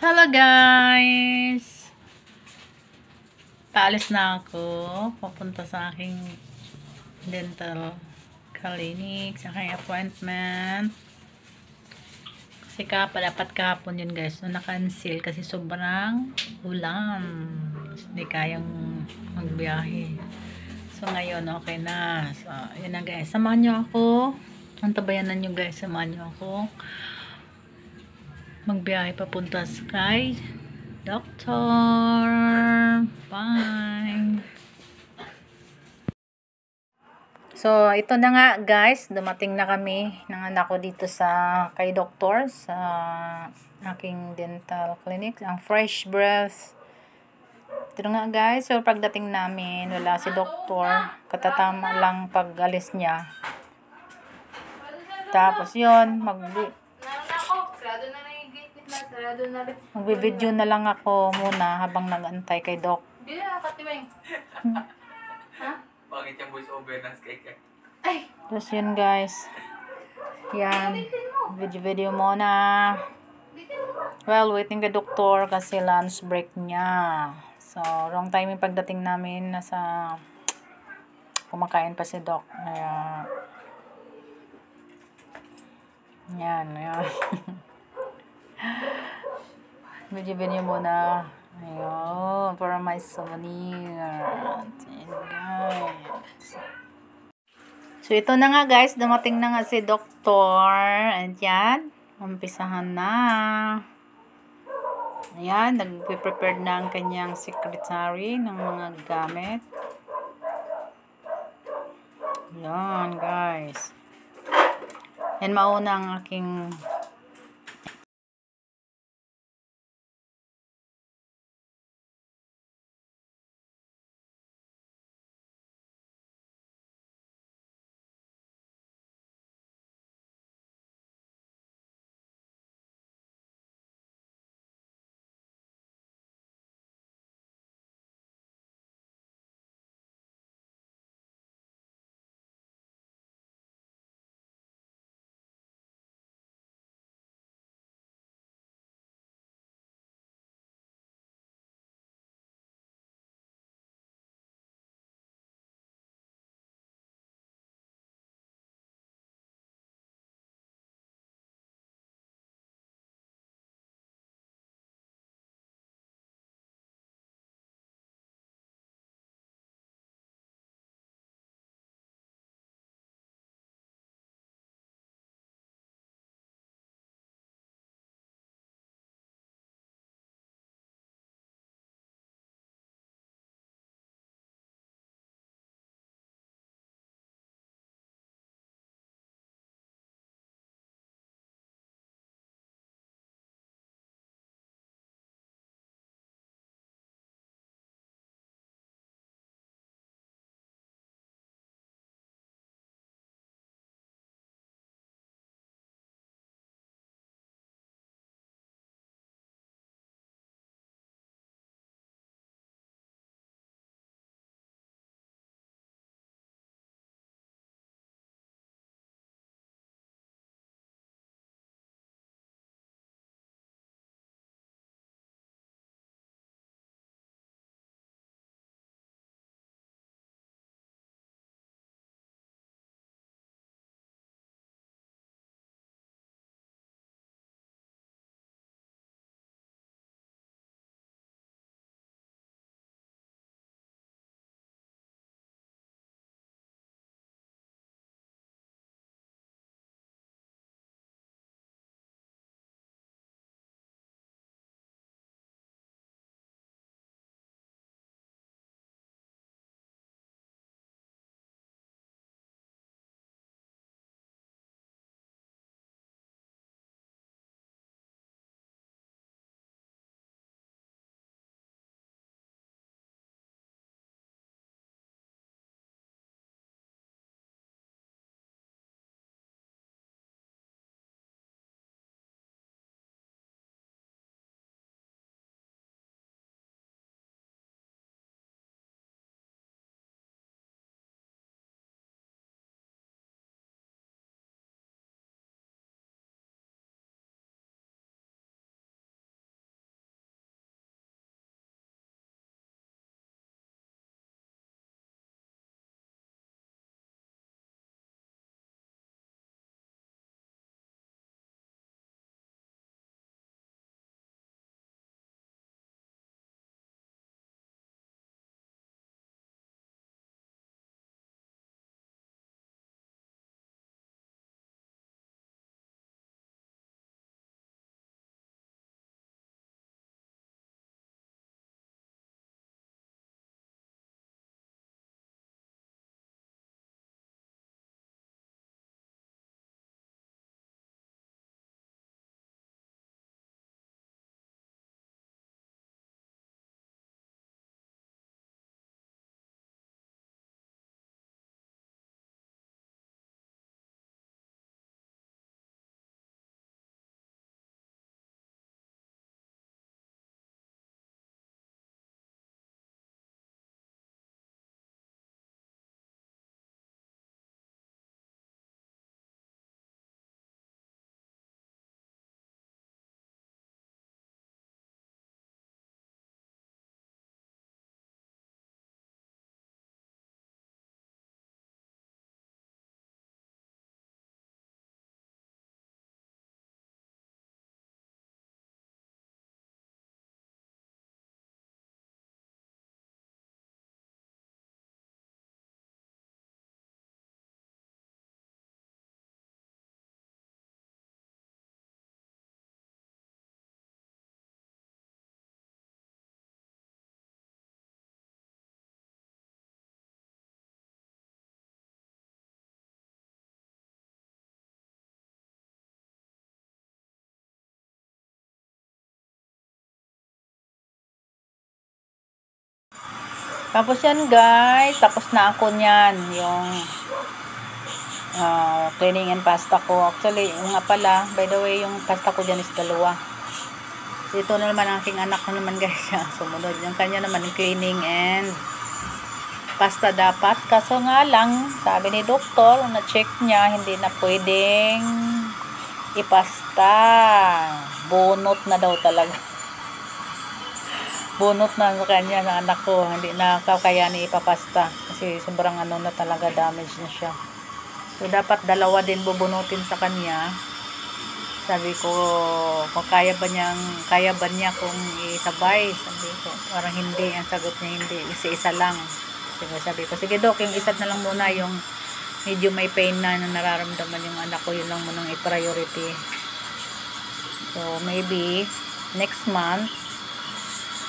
Hello guys! Paalis na ako. Papunta sa aking dental clinic, sa aking appointment. Kasi dapat kahapon yun guys. So, na-cancel kasi sobrang ulan. Hindi kayang magbiyahe. So, ngayon okay na. So, yun na guys. Samahan nyo ako. Antabayanan nyo guys. Samahan nyo ako. Magbiyahe papunta sa kay Doctor. Bye. So, ito na nga guys. Dumating na kami ng anak ko dito sa kay Doctor sa aking dental clinic. Ang Fresh Breath. Ito nga guys. So, pagdating namin, wala si Doctor. Katatama lang pag-alis niya. Tapos yun, magbi-video na lang ako muna habang nag-antay kay Doc. Bakit yung voice over ng Skype? Tapos yun guys. Yan. Video muna. Well, waiting kay Doktor kasi lunch break niya. So, wrong timing pagdating namin. Nasa kumakain pa si Doc. Kaya yan. Video muna. Ayun. Para may souvenir. Ayan guys. So, ito na nga guys. Dumating na nga si Doktor. Ayan. Umpisahan na. Ayan. Nag-prepare na ang kanyang secretary ng mga gamit. Ayan guys. Yan mauna ang aking Tapos yan guys, tapos na ako niyan, yung cleaning and pasta ko. Actually, yung nga pala, by the way, yung pasta ko dyan is 2. Dito na naman ang aking anak na naman guys, sumunod. Yung kanya naman, yung cleaning and pasta dapat. Kaso nga lang, sabi ni doktor, na-check niya, hindi na pwedeng ipasta. Bunot na daw talaga. Bunot na sa kanya, sa anak ko. Hindi na kakayanin ipapasta. Kasi sobrang ano na talaga, damage na siya. So, dapat 2 din bubunutin sa kanya. Sabi ko, kung kaya ba niya kung isabay. Sabi ko, parang hindi. Ang sagot niya hindi. Isa-isa lang. Sabi ko, sige dok, yung isa na lang muna, yung medyo may pain na nararamdaman yung anak ko, yun lang munang i-priority. So, maybe, next month,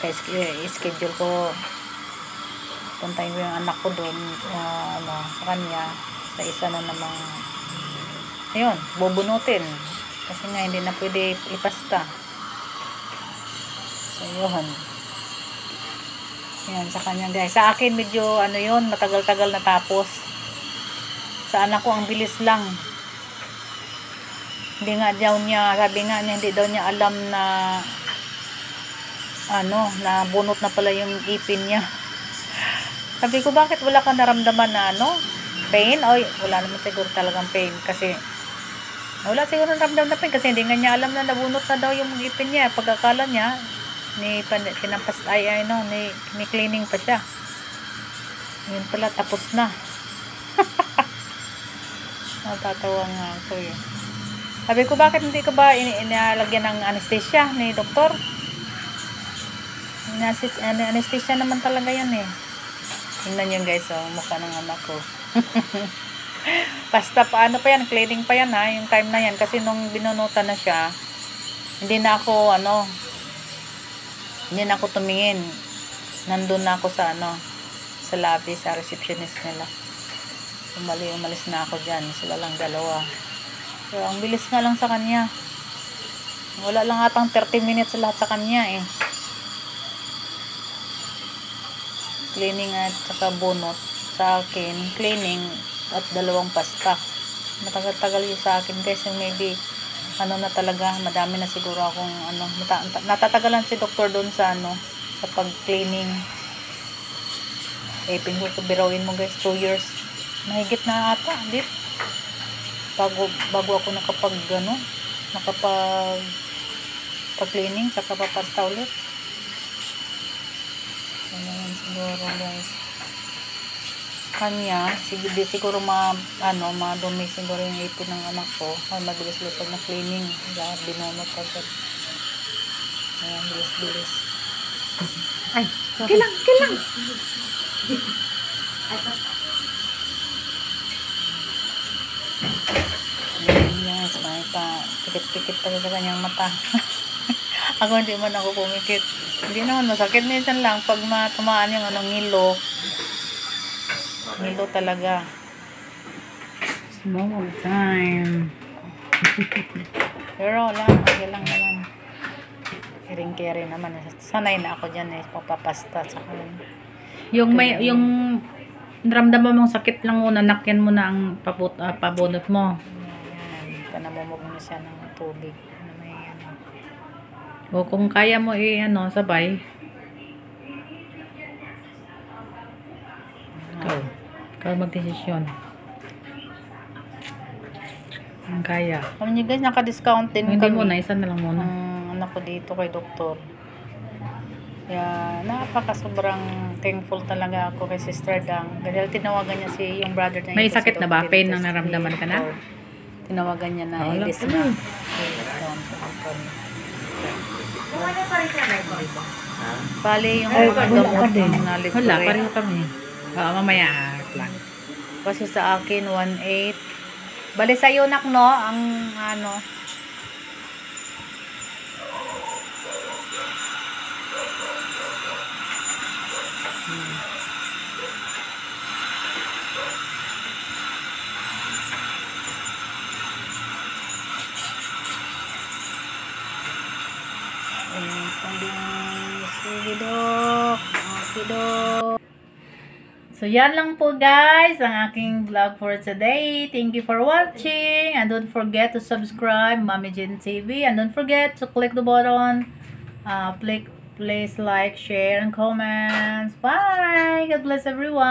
schedule ko, puntayin ko yung anak ko doon, sa kanya, sa isa na namang, ayun, bubunutin. Kasi nga, hindi na pwede ipasta. So, yun. Yan, sa kanya guys. Sa akin, medyo, yun, matagal-tagal natapos. Sa anak ko, ang bilis lang. Hindi nga daw niya, sabi nga niya, hindi daw niya alam na, na bunot na pala yung ipin niya. Sabi ko, bakit wala ka naramdaman na, pain? Oy, wala naman siguro talagang pain. Kasi, wala siguro naramdaman na pain. Kasi hindi nga niya alam na nabunot na daw yung ipin niya. Pagkakala niya, ni cleaning pa siya. Yun pala, tapos na. Natatawa nga ako yun. Sabi ko, bakit hindi ka ba inalagyan ng anesthesia ni doktor? Anesthesia naman talaga yan eh. Tingnan nyo guys, mukha ng anak ko. Basta paano pa yan, cleaning pa yan ha, yung time na yan. Kasi nung binunutan na siya, hindi na ako tumingin. Nandun na ako sa sa lobby, sa receptionist nila. Umalis na ako dyan. Sila lang 2. So, ang bilis nga lang sa kanya. Wala lang atang 30 minutes lahat sa kanya eh. Cleaning at saka bunot. Sa akin, cleaning at 2 pasta. Matagal-tagal yung sa akin guys. Yung maybe, na talaga, madami na siguro akong, natatagalan si doktor doon sa, sa pag-cleaning. Eh, birawin mo guys, 2 years. Mahigit na ata, di? Bago ako pag-cleaning, saka papasta ulit. Ano siguro guys. Kanya, siguro madumi siguro yung ipin ng anak ko. Ay, mabilis-bilis na cleaning. Kaya binunot agad. Ayan, bilis-bilis. Ay, kilang! Yes, may pikit-pikit pa sa kanyang mata. Ako hindi man ako pumikit. Hindi naman masakit. Minsan lang pag matamaan yung ngilo. Ngilo talaga. Small time. Pero wala, okay lang naman. Kiring-kiri naman. Sanay na ako dyan papapasta sa kanya. Yung naramdaman mong sakit lang muna, nakyan mo na ang pabunot mo. Ayan, panamumog mo siya ng tubig. O kung kaya mo sabay. Ikaw magdesisyon. Ang kaya. Alam niyo guys, naka-discount din Hindi kami. muna, isa na lang muna. Anak ko dito kay doktor. Kaya sobrang thankful talaga ako kay Sister Dang. Dahil tinawagan niya yung brother niya. May sakit na ba? Pain na naramdaman ka na? Tinawagan niya na ilis na. Bali yung gamot na libre. Wala, pareho kami. Mamaya lang. Kasi sa akin, 1.8. Bali sa iyo, nak, no? Ang sige dok. So, yan lang po guys, ang aking vlog for today. Thank you for watching. And don't forget to subscribe, Mommy Jen TV. And don't forget to click the button. Please like, share, and comments. Bye! God bless everyone!